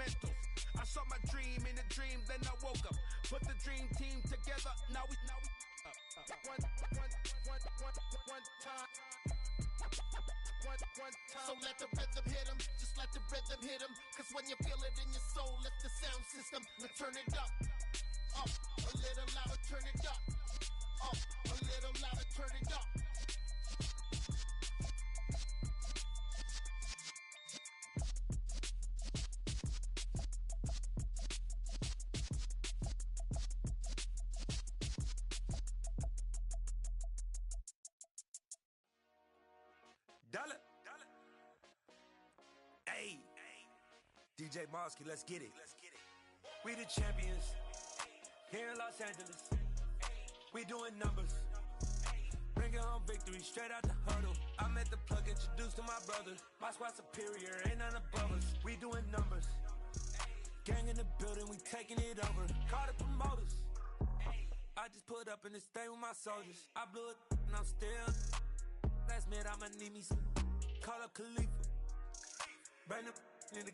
fundamentals. I saw my dream in a dream, then I woke up. Put the dream team together, now we one time. One time. So let the rhythm hit him, just let the rhythm hit him. Cause when you feel it in your soul, lift the sound system. Now turn it up, a little louder, turn it up, a little louder, turn it up. Dollar. Hey. DJ Mosky, let's get it. We the champions here in Los Angeles. We doing numbers. Bringing home victory straight out the huddle. I met the plug, introduced to my brother. My squad superior, ain't none above us. We doing numbers. Gang in the building, we taking it over. Call the promoters. I just put up in this thing with my soldiers. I blew it and I'm still. Last minute I'ma need me some. Call up Khalifa. Bring them in the.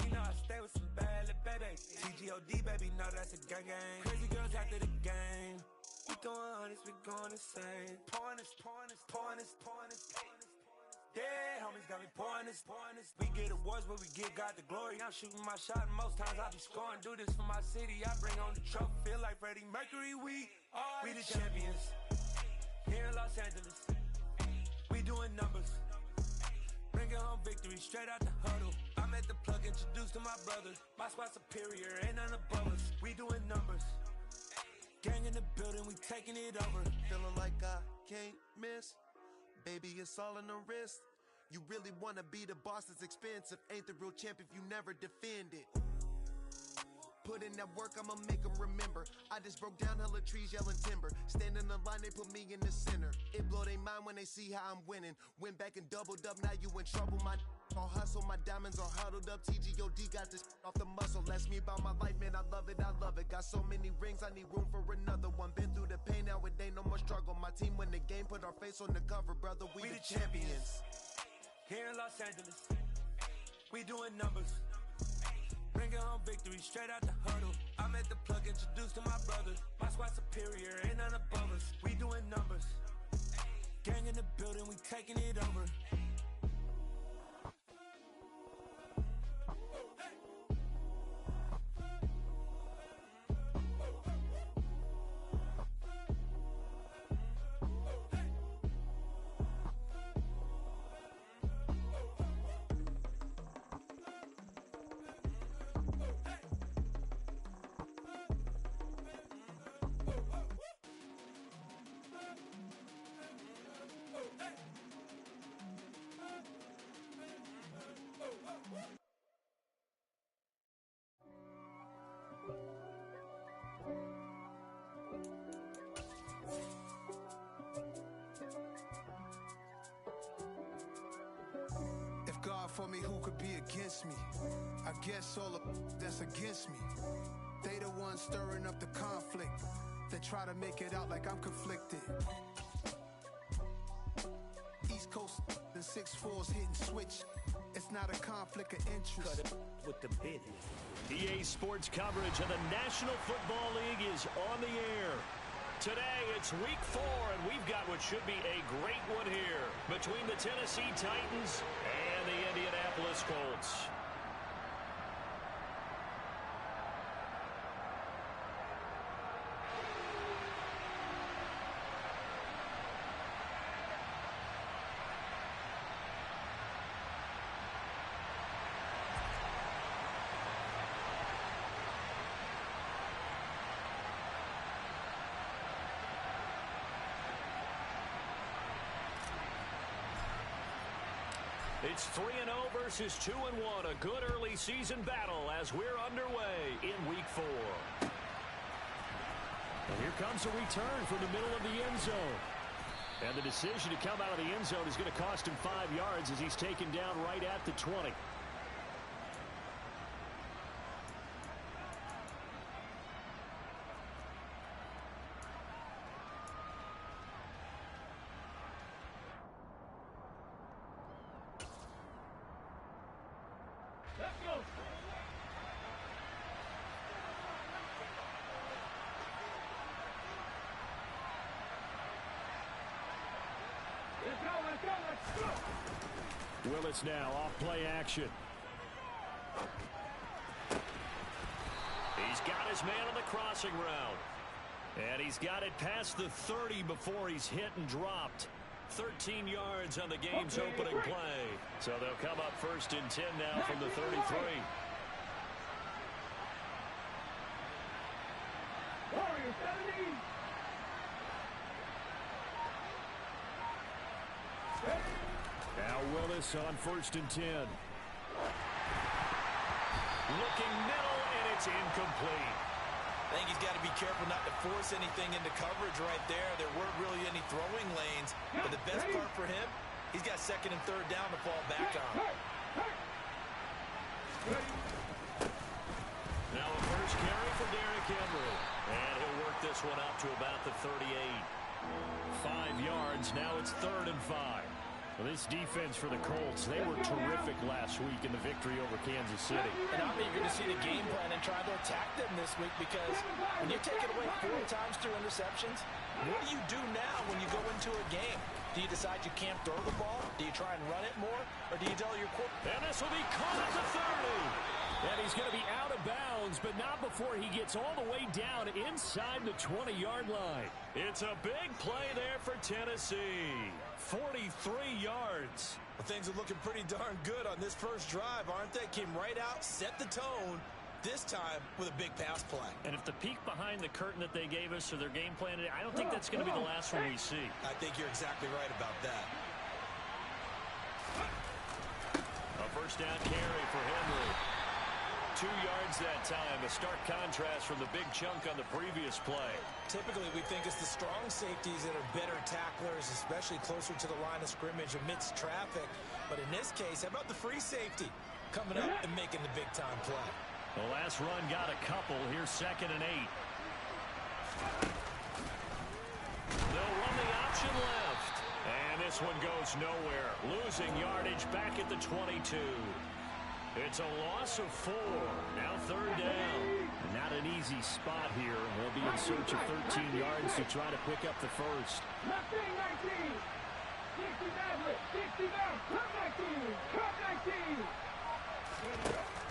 You know I stay with some bad little baby. TGOD baby, know that's a gang gang. Crazy girls after the game. We going honest, we going insane. Pouring this. Yeah, homies got me pouring this. We get awards, but we give God the glory. I'm shooting my shot, and most times I be scoring. Do this for my city, I bring on the trophy. Feel like Freddie Mercury, we the champions here in Los Angeles. We doing numbers. Bringing home victory straight out the huddle. I met the plug, introduced to my brother. My squad superior, ain't none above us. We doing numbers. Gang in the building, we taking it over. Feeling like I can't miss. Baby, it's all in the wrist. You really wanna be the boss, it's expensive. Ain't the real champ if you never defend it. Put in that work, I'ma make them remember. I just broke down hella trees, yelling timber. Standing in the line, they put me in the center. It blow their mind when they see how I'm winning. Went back and doubled up, now you in trouble. My all hustle, my diamonds are huddled up. TGOD got this off the muscle. Ask me about my life, man, I love it. Got so many rings, I need room for another one. Been through the pain, now it ain't no more struggle. My team win the game, put our face on the cover, brother. We the champions. Here in Los Angeles, we doing numbers. Bringing home victory straight out the huddle. I met the plug, introduced to my brother. My squad superior, ain't none above us. We doing numbers. Gang in the building, we taking it over. For me, who could be against me? I guess all of that's against me. They the ones stirring up the conflict. They try to make it out like I'm conflicted. East Coast and 6'4's hitting switch. It's not a conflict of interest. Cut it with the business. EA Sports coverage of the National Football League is on the air. Today, it's week 4, and we've got what should be a great one here between the Tennessee Titans and the Indianapolis Colts. It's 3-0 versus 2-1, a good early season battle as we're underway in week 4. And here comes a return from the middle of the end zone. And the decision to come out of the end zone is going to cost him 5 yards as he's taken down right at the 20. Let's go. Willis now off play action. He's got his man on the crossing route. And he's got it past the 30 before he's hit and dropped. 13 yards on the game's opening play. So they'll come up 1st and 10 now from the 33. Now Willis on 1st and 10. Looking middle, and it's incomplete. I think he's got to be careful not to force anything into coverage right there. There weren't really any throwing lanes. But the best part for him, he's got 2nd and 3rd down to fall back on. Now a first carry for Derrick Henry. And he'll work this one out to about the 38. 5 yards. Now it's 3rd and 5. Well, this defense for the Colts, they were terrific last week in the victory over Kansas City. And I'm eager to see the game plan and try to attack them this week, because when you take it away 4 times through interceptions, what do you do now when you go into a game? Do you decide you can't throw the ball? Do you try and run it more? Or do you tell your quarterback? And this will be caught at the 30. And he's going to be out of bounds, but not before he gets all the way down inside the 20-yard line. It's a big play there for Tennessee. 43 yards. Well, things are looking pretty darn good on this first drive, aren't they? Came right out, set the tone, this time with a big pass play. And if the peek behind the curtain that they gave us or their game plan, I don't think that's going to be the last one we see. I think you're exactly right about that. A first down carry for Henry. 2 yards that time, a stark contrast from the big chunk on the previous play. Typically, we think it's the strong safeties that are better tacklers, especially closer to the line of scrimmage amidst traffic. But in this case, how about the free safety coming up and making the big-time play? The last run got a couple. Here's 2nd and 8. They'll run the option left. And this one goes nowhere. Losing yardage back at the 22. It's a loss of 4. Now 3rd down. Not an easy spot here. They'll be in search of 13 yards to try to pick up the first. 19. 60 down. Cut 19.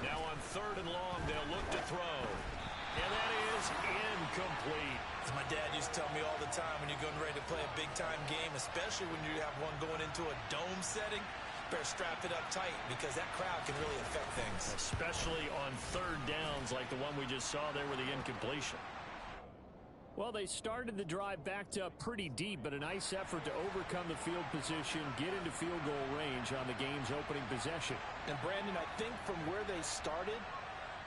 Now on 3rd and long, they'll look to throw. And that is incomplete. As my dad used to tell me all the time, when you're getting ready to play a big-time game, especially when you have one going into a dome setting, better strap it up tight, because that crowd can really affect things. Especially on 3rd downs like the one we just saw there with the incompletion. Well, they started the drive backed up pretty deep, but a nice effort to overcome the field position, get into field goal range on the game's opening possession. And Brandon, I think from where they started,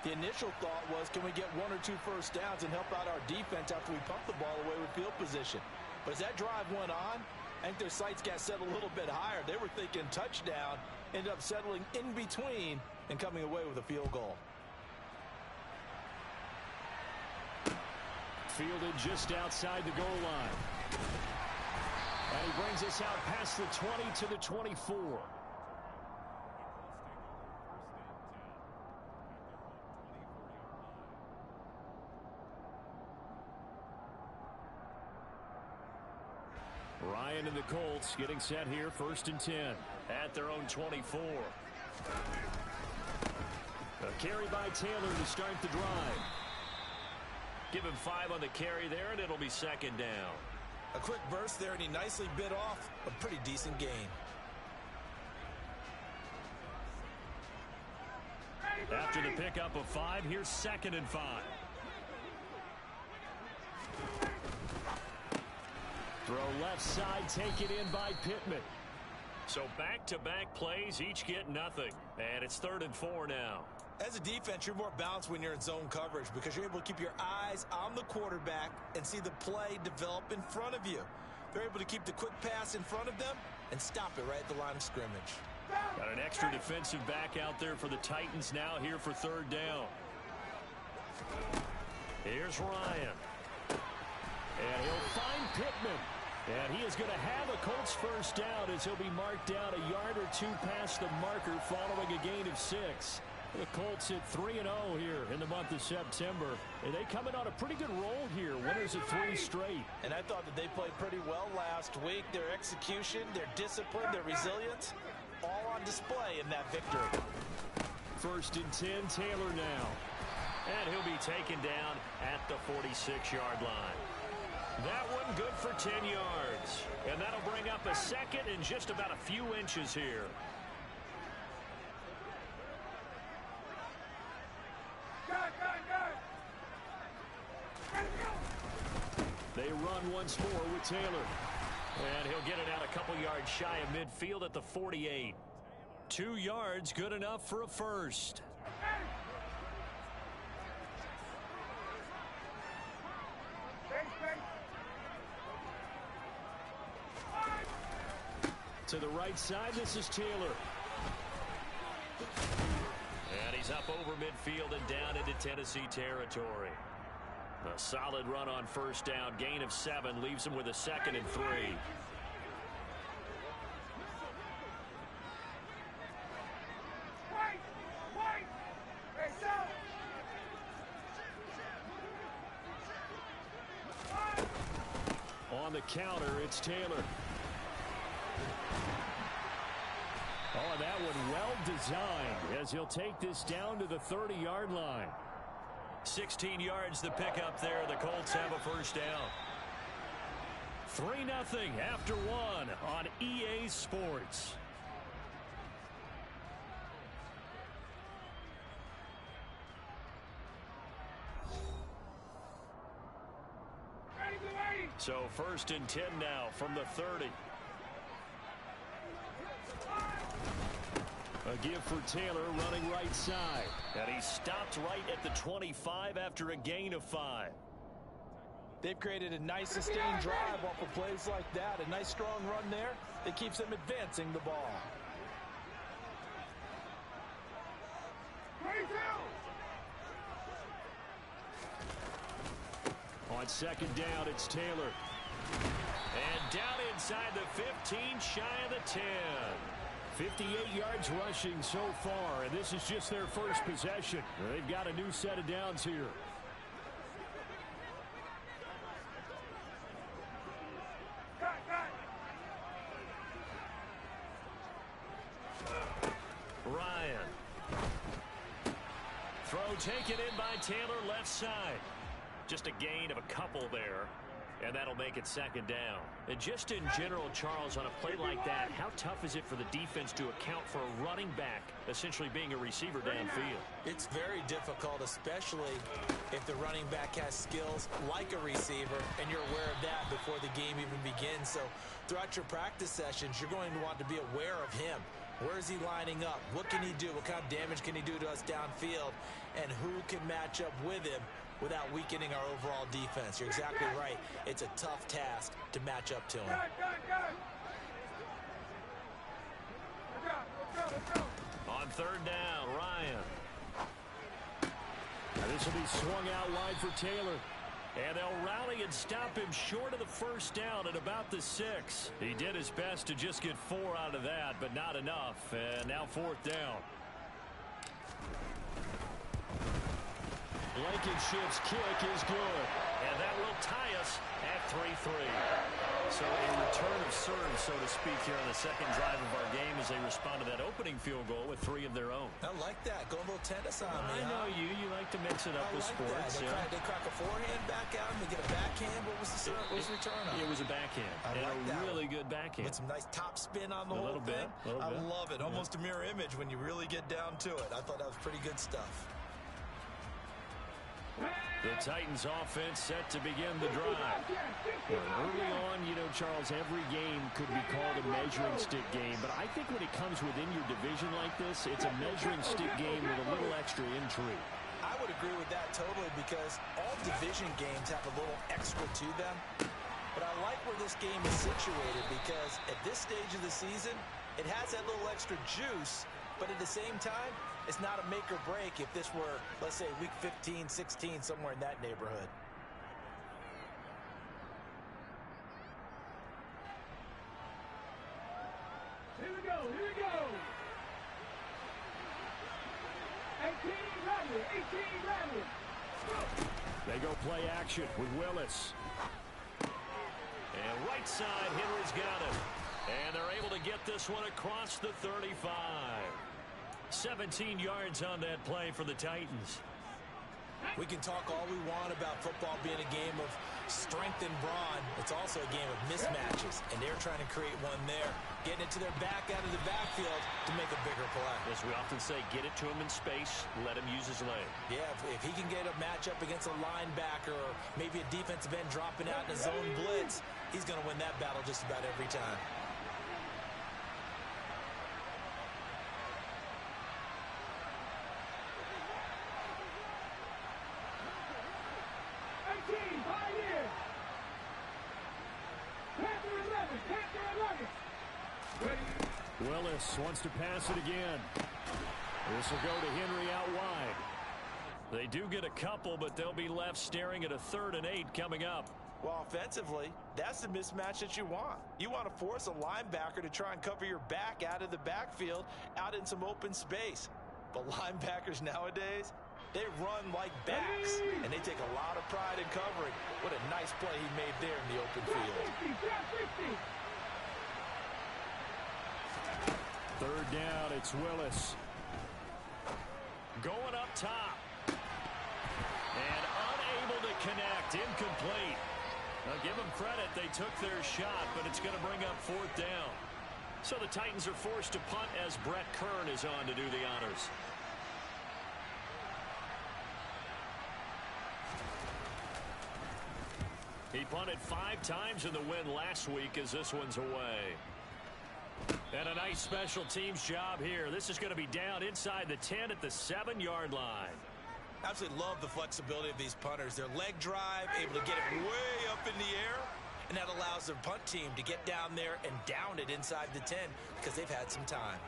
the initial thought was, can we get 1 or 2 first downs and help out our defense after we pump the ball away with field position? But as that drive went on, I think their sights got set a little bit higher. They were thinking touchdown, ended up settling in between and coming away with a field goal. Fielded just outside the goal line. And he brings us out past the 20 to the 24. Ryan and the Colts getting set here, 1st and 10 at their own 24. A carry by Taylor to start the drive. Give him 5 on the carry there, and it'll be 2nd down. A quick burst there, and he nicely bit off a pretty decent gain. After the pickup of 5, here's 2nd and 5. Throw left side, taken in by Pittman. So back-to-back plays, each get nothing. And it's 3rd and 4 now. As a defense, you're more balanced when you're in zone coverage because you're able to keep your eyes on the quarterback and see the play develop in front of you. They're able to keep the quick pass in front of them and stop it right at the line of scrimmage. Got an extra defensive back out there for the Titans now here for 3rd down. Here's Ryan. And he'll find Pittman. And he is going to have a Colts first down as he'll be marked down a yard or 2 past the marker following a gain of 6. The Colts at 3-0 here in the month of September. And they come in on a pretty good roll here, winners of 3 straight. And I thought that they played pretty well last week. Their execution, their discipline, their resilience, all on display in that victory. 1st and 10, Taylor now. And he'll be taken down at the 46-yard line. That one good for 10 yards. And that'll bring up a 2nd and just about a few inches here. They run once more with Taylor. And he'll get it out a couple yards shy of midfield at the 48. 2 yards, good enough for a first. To the right side, this is Taylor. And he's up over midfield and down into Tennessee territory. A solid run on 1st down, gain of 7, leaves him with a 2nd and 3. On the counter, it's Taylor. Oh, that one well designed as he'll take this down to the 30-yard line. 16 yards the pickup there. The Colts have a 1st down. 3-0 after 1 on EA Sports. So 1st and 10 now from the 30. A give for Taylor running right side. And he stopped right at the 25 after a gain of 5. They've created a nice sustained drive off of plays like that. A nice strong run there that keeps them advancing the ball. On 2nd down, it's Taylor. And down inside the 15, shy of the 10. 58 yards rushing so far, and this is just their first possession. They've got a new set of downs here. Ryan. Throw taken in by Taylor left side. Just a gain of a couple there. And that'll make it 2nd down. And just in general, Charles, on a play like that, how tough is it for the defense to account for a running back essentially being a receiver downfield? It's very difficult, especially if the running back has skills like a receiver, and you're aware of that before the game even begins. So throughout your practice sessions, you're going to want to be aware of him. Where is he lining up? What can he do? What kind of damage can he do to us downfield? And who can match up with him without weakening our overall defense? You're exactly right. It's a tough task to match up to him. On 3rd down, Ryan. Now this will be swung out wide for Taylor. And they'll rally and stop him short of the 1st down at about the 6. He did his best to just get 4 out of that, but not enough. And now 4th down. Blankenship's kick is good. And that will tie us at 3-3. So a return of serve, so to speak, here on the 2nd drive of our game as they respond to that opening field goal with 3 of their own. I like that. Go a little tennis on me, I know you. You like to mix it up with sports. That. They crack a forehand back out and they get a backhand. What was the return on? It was a backhand. I like a that really good backhand. With some nice top spin on the whole thing. I love it. Almost a mirror image when you really get down to it. I thought that was pretty good stuff. The Titans offense set to begin the drive. Early on, you know, Charles, every game could be called a measuring stick game, but I think when it comes within your division like this, it's a measuring stick game with a little extra intrigue. I would agree with that totally because all division games have a little extra to them. But I like where this game is situated because at this stage of the season, it has that little extra juice, but at the same time, it's not a make or break if this were, let's say, week 15, 16, somewhere in that neighborhood. Here we go, here we go. 18 Bradley. Go. They go play action with Willis. And right side, Henry's got him. And they're able to get this one across the 35. 17 yards on that play for the Titans. We can talk all we want about football being a game of strength and brawn. It's also a game of mismatches, and they're trying to create one there, getting it to their back out of the backfield to make a bigger play. As we often say, get it to him in space, let him use his leg. Yeah, if he can get a matchup against a linebacker or maybe a defensive end dropping out in a zone blitz, he's going to win that battle just about every time. Willis wants to pass it again. This will go to Henry out wide. They do get a couple, but they'll be left staring at a 3rd and 8 coming up. Well, offensively, that's the mismatch that you want. You want to force a linebacker to try and cover your back out of the backfield, out in some open space. But linebackers nowadays, they run like backs, and they take a lot of pride in covering. What a nice play he made there in the open field. 3rd down, it's Willis. Going up top. And unable to connect, incomplete. Now give them credit, they took their shot, but it's going to bring up 4th down. So the Titans are forced to punt as Brett Kern is on to do the honors. He punted 5 times in the win last week as this one's away. And a nice special teams job here. This is going to be down inside the 10 at the 7-yard line. Absolutely love the flexibility of these punters. Their leg drive, able to get it way up in the air, and that allows their punt team to get down there and down it inside the 10 because they've had some time.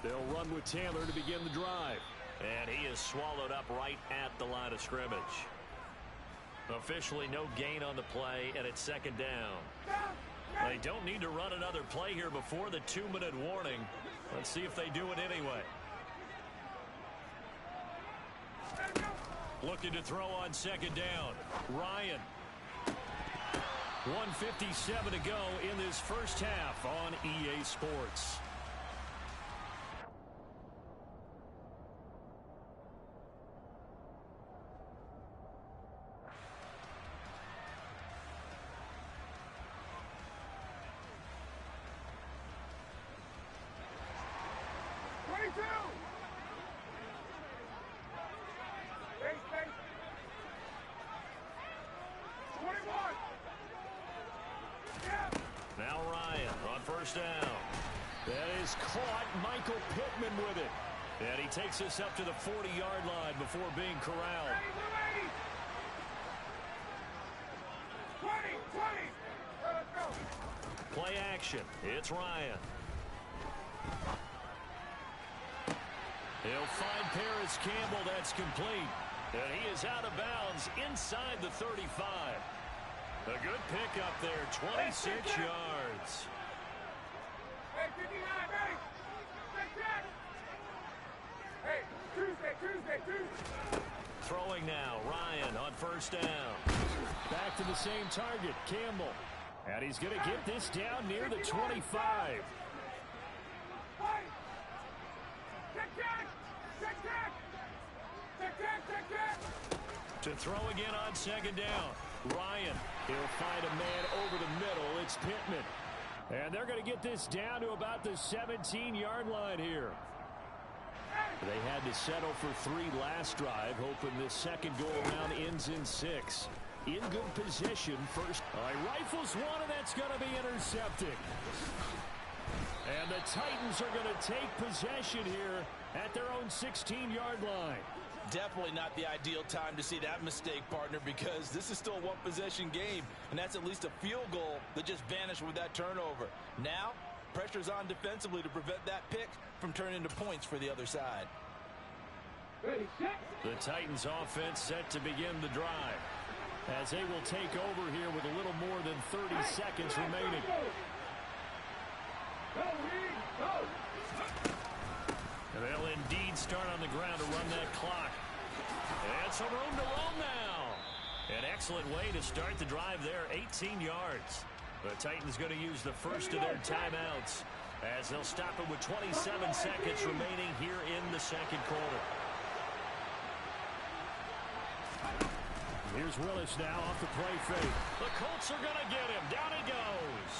They'll run with Taylor to begin the drive. And he is swallowed up right at the line of scrimmage. Officially no gain on the play, and it's 2nd down. They don't need to run another play here before the 2-minute warning. Let's see if they do it anyway. Looking to throw on 2nd down. Ryan. 1:57 to go in this first half on EA Sports. Now Ryan on 1st down. That is caught. Michael Pittman with it. And he takes us up to the 40-yard line before being corralled. 20. Play action. It's Ryan. He'll find Paris Campbell. That's complete. And he is out of bounds inside the 35. A good pickup there, 26 yards. Hey, 59, ready? Hey, Tuesday. Throwing now, Ryan on 1st down. Back to the same target, Campbell. And he's going to get this down near the 25. To throw again on 2nd down. Ryan, he'll find a man over the middle. It's Pittman. And they're going to get this down to about the 17-yard line here. They had to settle for 3 last drive, hoping this second go-around ends in 6. In good position, first. Rifles one, and that's going to be intercepted. And the Titans are going to take possession here at their own 16-yard line. Definitely not the ideal time to see that mistake, partner, because this is still a one-possession game, and that's at least a field goal that just vanished with that turnover. Now, pressure's on defensively to prevent that pick from turning into points for the other side. The Titans offense set to begin the drive as they will take over here with a little more than 30 seconds remaining. And they'll indeed start on the ground to run that clock. And some room to roam now. An excellent way to start the drive there, 18 yards. The Titans going to use the first of their timeouts as they'll stop it with 27 seconds remaining here in the second quarter. Here's Willis now off the play fake. The Colts are going to get him. Down he goes.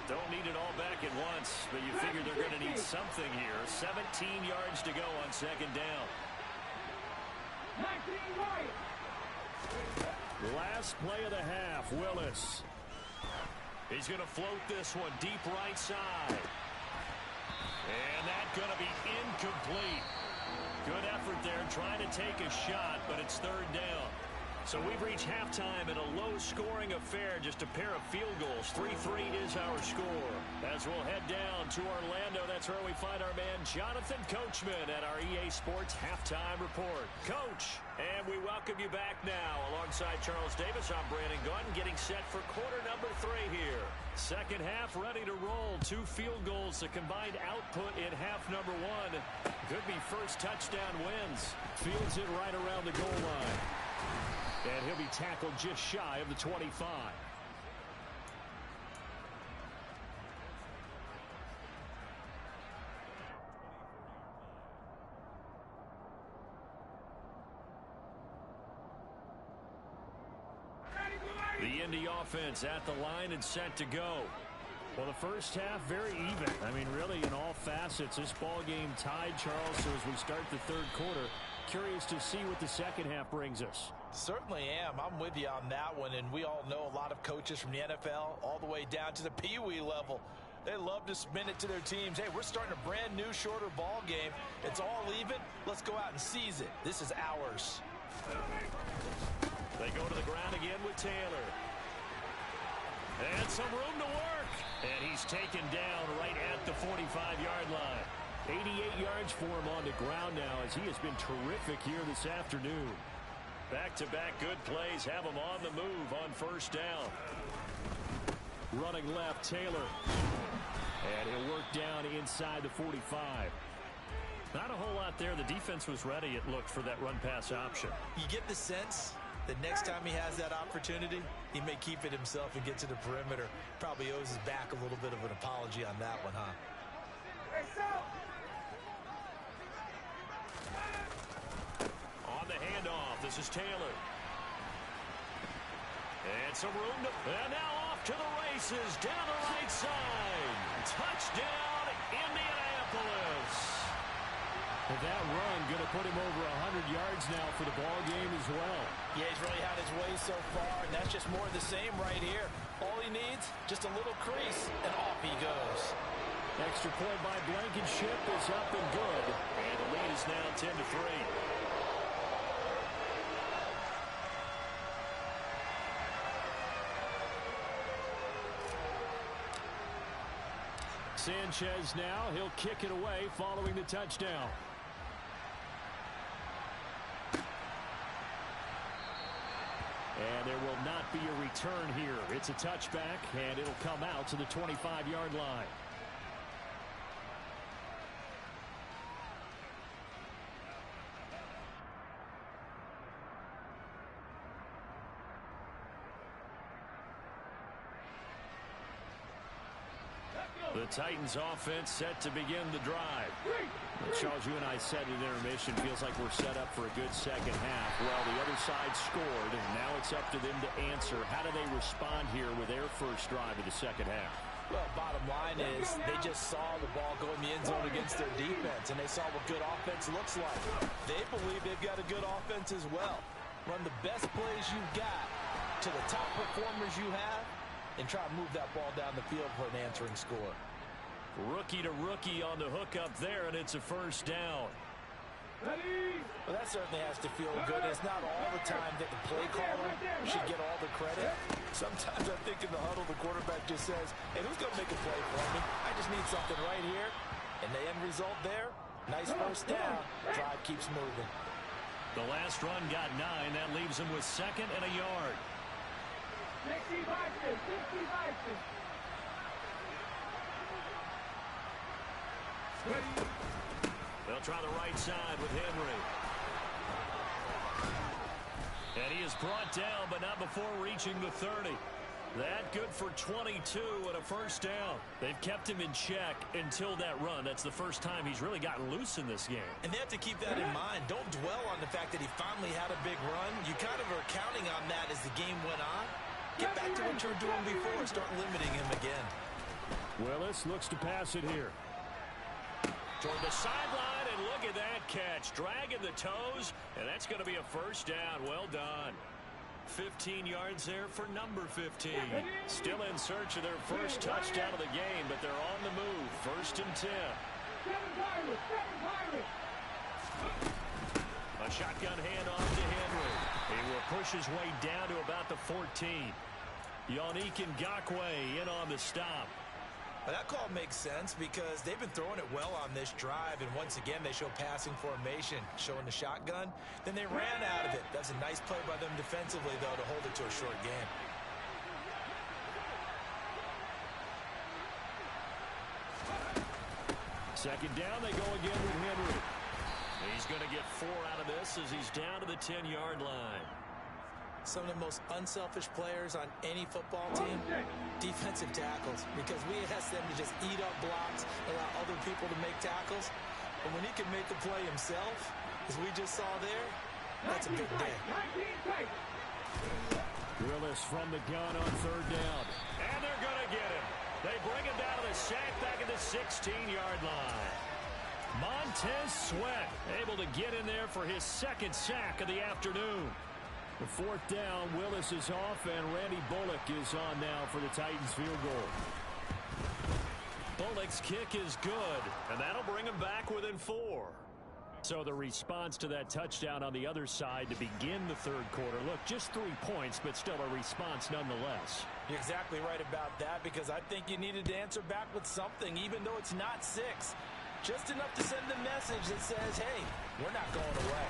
Don't need it all back at once, but you figure they're going to need something here. 17 yards to go on second down. Last play of the half, Willis. He's going to float this one deep right side. And that's going to be incomplete. Good effort there trying to take a shot, but it's third down. So we've reached halftime in a low-scoring affair, just a pair of field goals. 3-3 is our score. As we'll head down to Orlando, that's where we find our man Jonathan Coachman at our EA Sports Halftime Report. Coach, and we welcome you back now. Alongside Charles Davis, I'm Brandon Gunn, getting set for quarter number 3 here. Second half ready to roll. 2 field goals, the combined output in half number 1. Could be first touchdown wins. Fields it right around the goal line. And he'll be tackled just shy of the 25. The Indy offense at the line and set to go. Well, the first half, very even. I mean, really, in all facets, this ball game tied, Charles. So as we start the third quarter, curious to see what the second half brings us. Certainly am. I'm with you on that one, and we all know a lot of coaches from the NFL all the way down to the Pee-wee level. They love to spin it to their teams. Hey, we're starting a brand new, shorter ball game. It's all even. Let's go out and seize it. This is ours. They go to the ground again with Taylor. And some room to work. And he's taken down right at the 45-yard line. 88 yards for him on the ground now as he has been terrific here this afternoon. Back-to-back good plays have him on the move on first down. Running left, Taylor. And he'll work down inside the 45. Not a whole lot there. The defense was ready, it looked, for that run-pass option. You get the sense that next time he has that opportunity, he may keep it himself and get to the perimeter. Probably owes his back a little bit of an apology on that one, huh? On the handoff, this is Taylor. And some room to... And now off to the races, down the right side. Touchdown, Indianapolis. And that run going to put him over 100 yards now for the ball game as well. Yeah, he's really had his way so far, and that's just more of the same right here. All he needs, just a little crease, and off he goes. Extra point by Blankenship is up and good. And the lead is now 10-3. Sanchez now, he'll kick it away following the touchdown. And there will not be a return here. It's a touchback, and it'll come out to the 25-yard line. The Titans offense set to begin the drive. Charles, you and I said in intermission, feels like we're set up for a good second half. Well, the other side scored, and now it's up to them to answer. How do they respond here with their first drive of the second half? Well, bottom line is they just saw the ball go in the end zone against their defense, and they saw what good offense looks like. They believe they've got a good offense as well. Run the best plays you've got to the top performers you have, and try to move that ball down the field for an answering score. Rookie to rookie on the hook up there, and it's a first down. Well, that certainly has to feel good. It's not all the time that the play caller should get all the credit. Sometimes I think in the huddle, the quarterback just says, hey, who's going to make a play for me? I just need something right here. And the end result there, nice first down. Drive keeps moving. The last run got 9. That leaves him with second and a yard. They'll try the right side with Henry. And he is brought down, but not before reaching the 30. That good for 22 and a first down. They've kept him in check until that run. That's the first time he's really gotten loose in this game. And they have to keep that in mind. Don't dwell on the fact that he finally had a big run. You kind of are counting on that as the game went on. Get back to what you were doing before. Start limiting him again. Willis looks to pass it here. Toward the sideline, and look at that catch. Dragging the toes, and that's going to be a first down. Well done. 15 yards there for number 15. Still in search of their first touchdown of the game, but they're on the move. First and 10. A shotgun handoff to Henry. He will push his way down to about the 14. Yannick Ngakoue in on the stop. Well, that call makes sense because they've been throwing it well on this drive, and once again they show passing formation, showing the shotgun. Then they ran out of it. That's a nice play by them defensively, though, to hold it to a short game. Second down, they go again with Henry. He's going to get 4 out of this as he's down to the 10-yard line. Some of the most unselfish players on any football team, defensive tackles, because we ask them to just eat up blocks, allow other people to make tackles. But when he can make the play himself, as we just saw there, that's a big day. Willis from the gun on third down. And they're going to get him. They bring him down to the sack back at the 16-yard line. Montez Sweat able to get in there for his second sack of the afternoon. The fourth down, Willis is off, and Randy Bullock is on now for the Titans field goal. Bullock's kick is good, and that'll bring him back within 4. So the response to that touchdown on the other side to begin the third quarter. Look, just 3 points, but still a response nonetheless. You're exactly right about that, because I think you needed to answer back with something, even though it's not 6. Just enough to send a message that says, hey, we're not going away.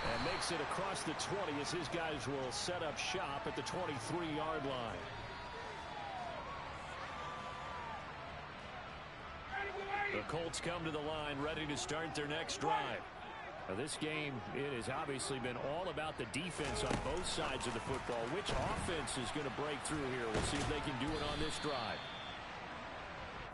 And makes it across the 20 as his guys will set up shop at the 23-yard line. The Colts come to the line ready to start their next drive. Now, this game, it has obviously been all about the defense on both sides of the football. Which offense is going to break through here? We'll see if they can do it on this drive.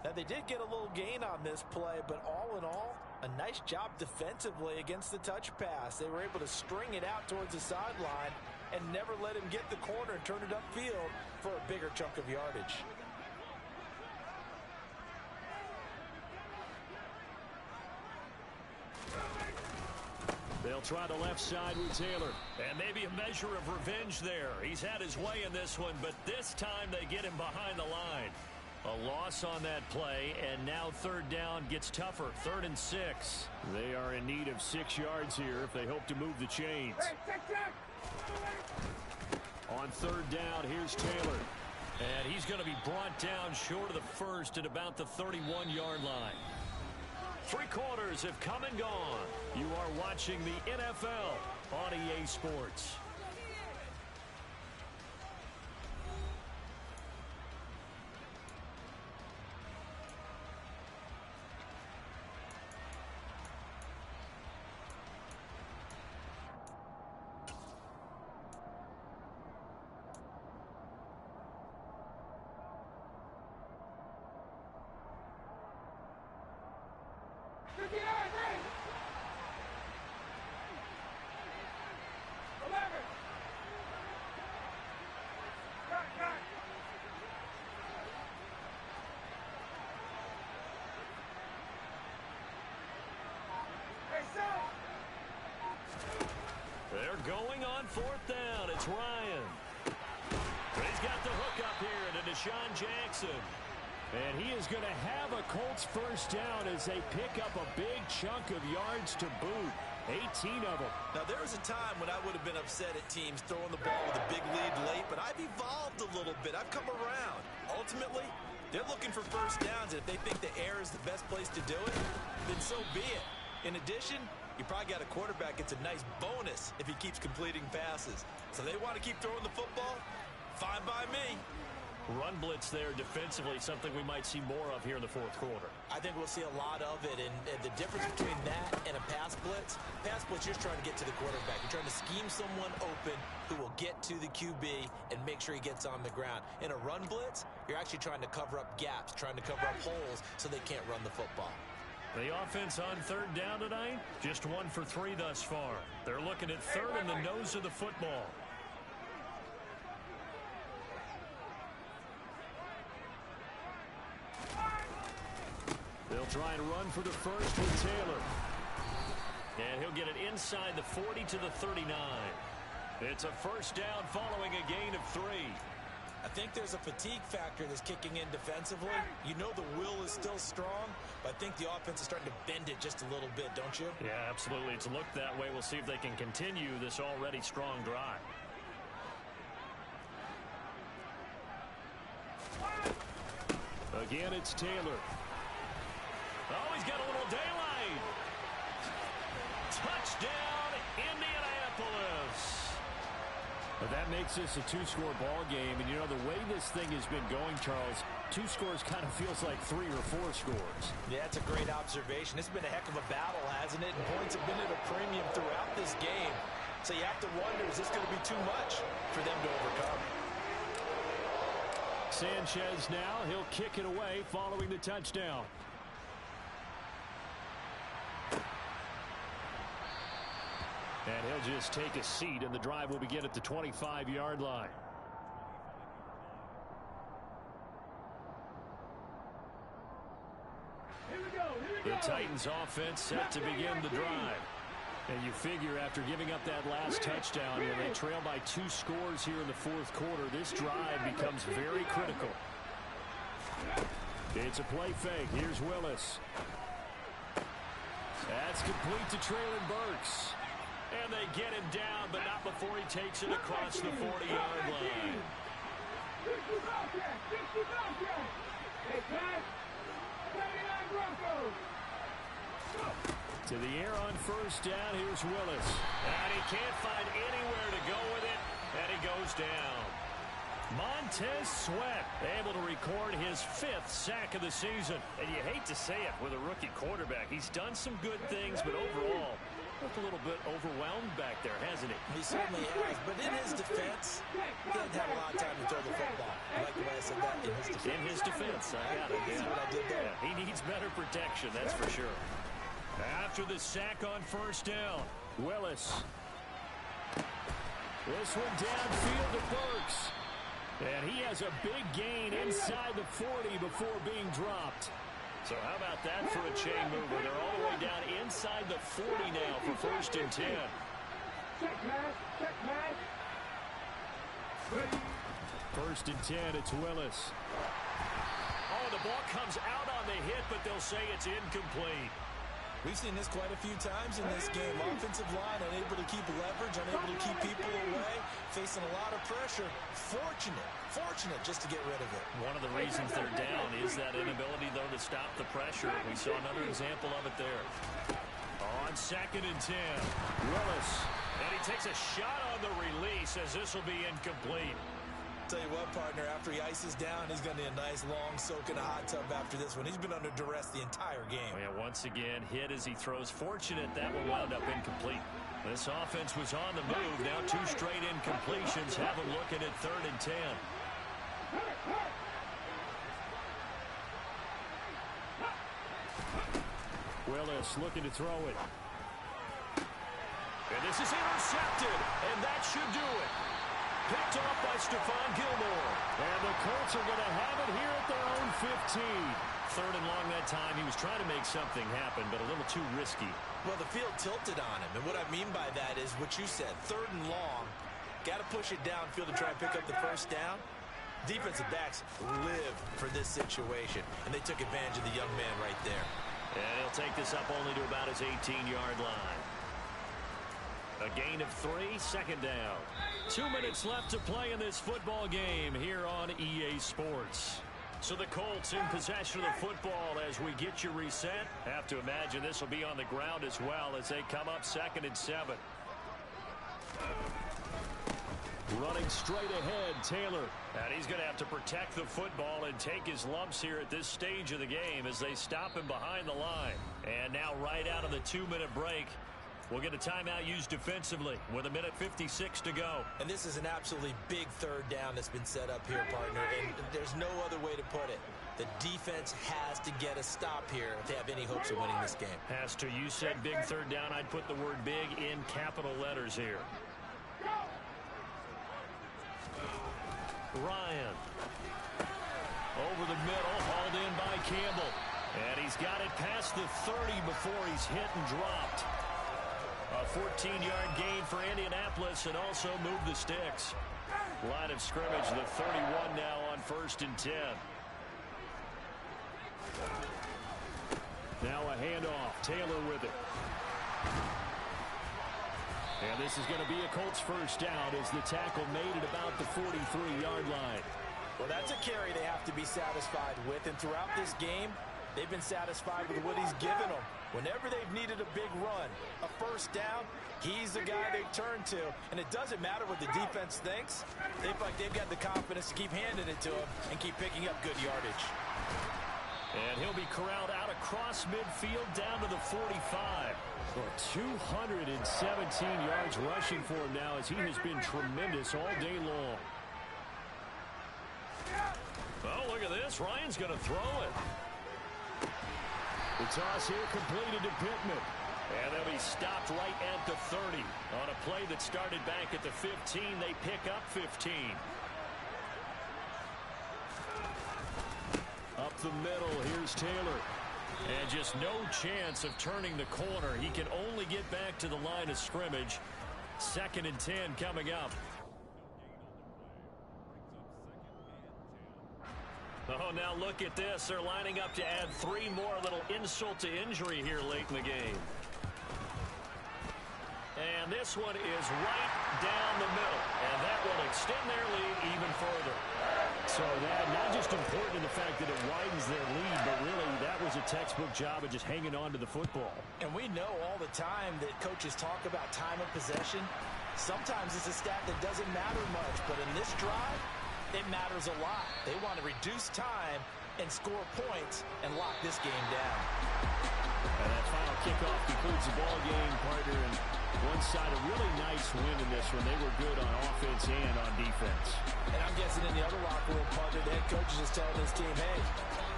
Now, they did get a little gain on this play, but all in all, a nice job defensively against the touch pass. They were able to string it out towards the sideline and never let him get the corner and turn it upfield for a bigger chunk of yardage. They'll try the left side with Taylor. And maybe a measure of revenge there. He's had his way in this one, but this time they get him behind the line. A loss on that play, and now third down gets tougher. 3rd and 6. They are in need of 6 yards here if they hope to move the chains. On third down, here's Taylor. And he's going to be brought down short of the first at about the 31-yard line. 3 quarters have come and gone. You are watching the NFL on EA Sports. They're going on 4th down. It's Ryan. He's got the hook up here to Deshaun Jackson. And he is going to have a Colts first down as they pick up a big chunk of yards to boot. 18 of them. Now, there was a time when I would have been upset at teams throwing the ball with a big lead late, but I've evolved a little bit. I've come around. Ultimately, they're looking for first downs, and if they think the air is the best place to do it, then so be it. In addition, you probably got a quarterback. It's a nice bonus if he keeps completing passes. So they want to keep throwing the football? Fine by me. run blitz there defensively, something we might see more of here in the fourth quarter. I think we'll see a lot of it, and the difference between that and a pass blitz, you're just trying to get to the quarterback. You're trying to scheme someone open who will get to the QB and make sure he gets on the ground. In a run blitz, you're actually trying to cover up gaps, trying to cover up holes so they can't run the football. The offense on third down tonight, just 1 for 3 thus far. They're looking at third in the nose of the football. They'll try and run for the first with Taylor. And he'll get it inside the 40 to the 39. It's a first down following a gain of 3. I think there's a fatigue factor that's kicking in defensively. You know the will is still strong, but I think the offense is starting to bend it just a little bit, don't you? Yeah, absolutely. It's looked that way. We'll see if they can continue this already strong drive. Again, it's Taylor. Oh, he's got a little daylight. Touchdown, Indianapolis. But that makes this a 2-score ball game. And, you know, the way this thing has been going, Charles, 2 scores kind of feels like 3 or 4 scores. Yeah, that's a great observation. It's been a heck of a battle, hasn't it? And points have been at a premium throughout this game. So you have to wonder, is this going to be too much for them to overcome? Sanchez now, he'll kick it away following the touchdown. And he'll just take a seat, and the drive will begin at the 25-yard line. The Titans offense set to begin the drive. And you figure after giving up that last touchdown, when they trail by 2 scores here in the fourth quarter, this drive becomes very critical. It's a play fake. Here's Willis. That's complete to Traylon Burks. And they get him down, but not before he takes it across the 40-yard line. To the air on first down, here's Willis. And he can't find anywhere to go with it, and he goes down. Montez Sweat able to record his 5th sack of the season. And you hate to say it with a rookie quarterback. He's done some good things, but overall, looked a little bit overwhelmed back there, hasn't he? He certainly has, but in his defense, he didn't have a lot of time to throw the football. I like the way I said that, in his defense. In his defense, I got it. See what I did there? Yeah, he needs better protection, that's for sure. After the sack on first down, Willis. This one downfield to Burks. And he has a big gain inside the 40 before being dropped. So how about that for a chain mover? They're all the way down inside the 40 now for first and 10. First and 10, it's Willis. Oh, the ball comes out on the hit, but they'll say it's incomplete. We've seen this quite a few times in this game. Offensive line unable to keep leverage, unable to keep people away, facing a lot of pressure. Fortunate just to get rid of it. One of the reasons they're down is that inability, though, to stop the pressure. We saw another example of it there. On second and 10, Willis. And he takes a shot on the release as this will be incomplete. Tell you what, partner, after he ices down, he's going to need a nice long soak in a hot tub after this one. He's been under duress the entire game. Oh, yeah, once again, hit as he throws. Fortunate that one wound up incomplete. This offense was on the move. Now 2 straight incompletions. Have him looking at third and 10. Willis looking to throw it. And this is intercepted, and that should do it. Picked off by Stephon Gilmore. And the Colts are going to have it here at their own 15. Third and long that time. He was trying to make something happen, but a little too risky. Well, the field tilted on him, and what I mean by that is what you said. Third and long. Got to push it downfield to try and pick up the first down. Defensive backs live for this situation, and they took advantage of the young man right there. And he'll take this up only to about his 18-yard line. A gain of 3, second down. 2 minutes left to play in this football game here on EA Sports. So the Colts in possession of the football as we get you reset. Have to imagine this will be on the ground as well as they come up second and 7. Running straight ahead, Taylor. And he's going to have to protect the football and take his lumps here at this stage of the game as they stop him behind the line. And now right out of the 2-minute break, we'll get a timeout used defensively with 1:56 to go. And this is an absolutely big third down that's been set up here, partner. And there's no other way to put it. The defense has to get a stop here if they have any hopes of winning this game. Has to. You said big third down. I'd put the word big in capital letters here. Ryan. Over the middle, hauled in by Campbell. And he's got it past the 30 before he's hit and dropped. A 14-yard gain for Indianapolis and also moved the sticks. Line of scrimmage, the 31 now on 1st and 10. Now a handoff. Taylor with it. And this is going to be a Colts first down as the tackle made at about the 43-yard line. Well, that's a carry they have to be satisfied with. And throughout this game, they've been satisfied with what he's given them. Whenever they've needed a big run, a first down, he's the guy they turn to. And it doesn't matter what the defense thinks. They feel like they've got the confidence to keep handing it to him and keep picking up good yardage. And he'll be corralled out across midfield down to the 45. Well, 217 yards rushing for him now as he has been tremendous all day long. Oh, look at this. Ryan's going to throw it. The toss here completed to Pittman. And they'll be stopped right at the 30. On a play that started back at the 15, they pick up 15. Up the middle, here's Taylor. And just no chance of turning the corner. He can only get back to the line of scrimmage. 2nd and 10 coming up. Oh, now look at this. They're lining up to add 3 more. A little insult to injury here late in the game. And this one is right down the middle. And that will extend their lead even further. So that not just important in the fact that it widens their lead, but really that was a textbook job of just hanging on to the football. And we know all the time that coaches talk about time of possession. Sometimes it's a stat that doesn't matter much, but in this drive, it matters a lot. They want to reduce time and score points and lock this game down. And that final kickoff concludes the ball game, partner. And one side a really nice win in this one. They were good on offense and on defense. And I'm guessing in the other locker room, partner, the head coach is just telling his team, hey,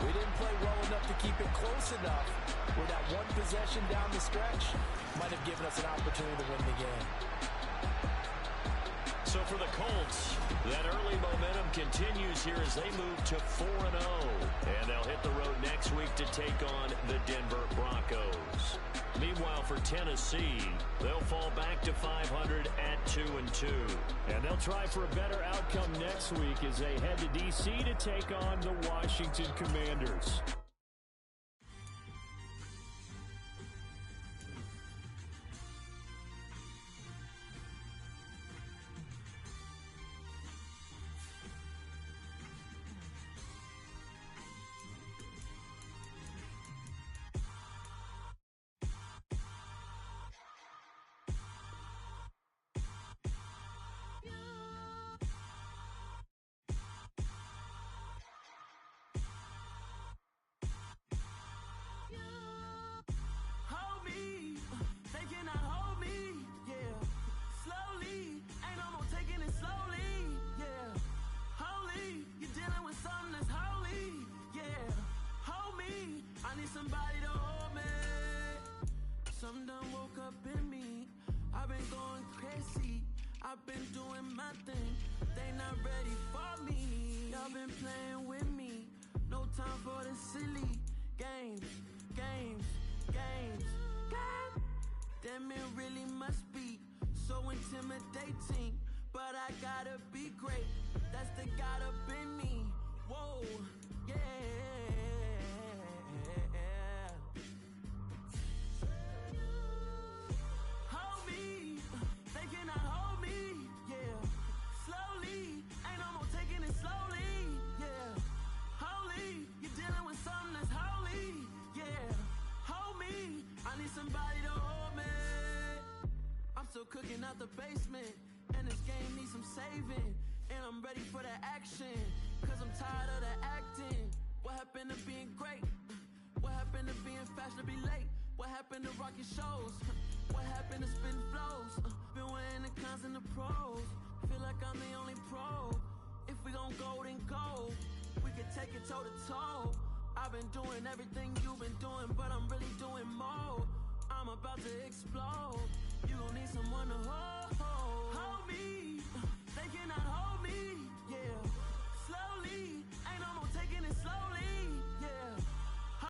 we didn't play well enough to keep it close enough where that one possession down the stretch might have given us an opportunity to win the game. So for the Colts, that early momentum continues here as they move to 4-0. And they'll hit the road next week to take on the Denver Broncos. Meanwhile, for Tennessee, they'll fall back to 500 at 2-2. And they'll try for a better outcome next week as they head to D.C. to take on the Washington Commanders. Somebody to hold me. Some done woke up in me. I've been going crazy. I've been doing my thing. They not ready for me. Y'all been playing with me. No time for the silly games. God damn, it really must be so intimidating. But I gotta be great. That's the God up in me. Whoa, yeah. Somebody to hold me. I'm still cooking out the basement, and this game needs some saving. craving, and I'm ready for the action, cause I'm tired of the acting. What happened to being great? What happened to being fashionably late? What happened to rocking shows? What happened to spitting flows? Been wearing the cons and the pros. Feel like I'm the only pro. If we gon' go, then go. We can take it toe to toe. I've been doing everything you've been doing, but I'm really doing more. I'm about to explode. You gon' need someone to hold.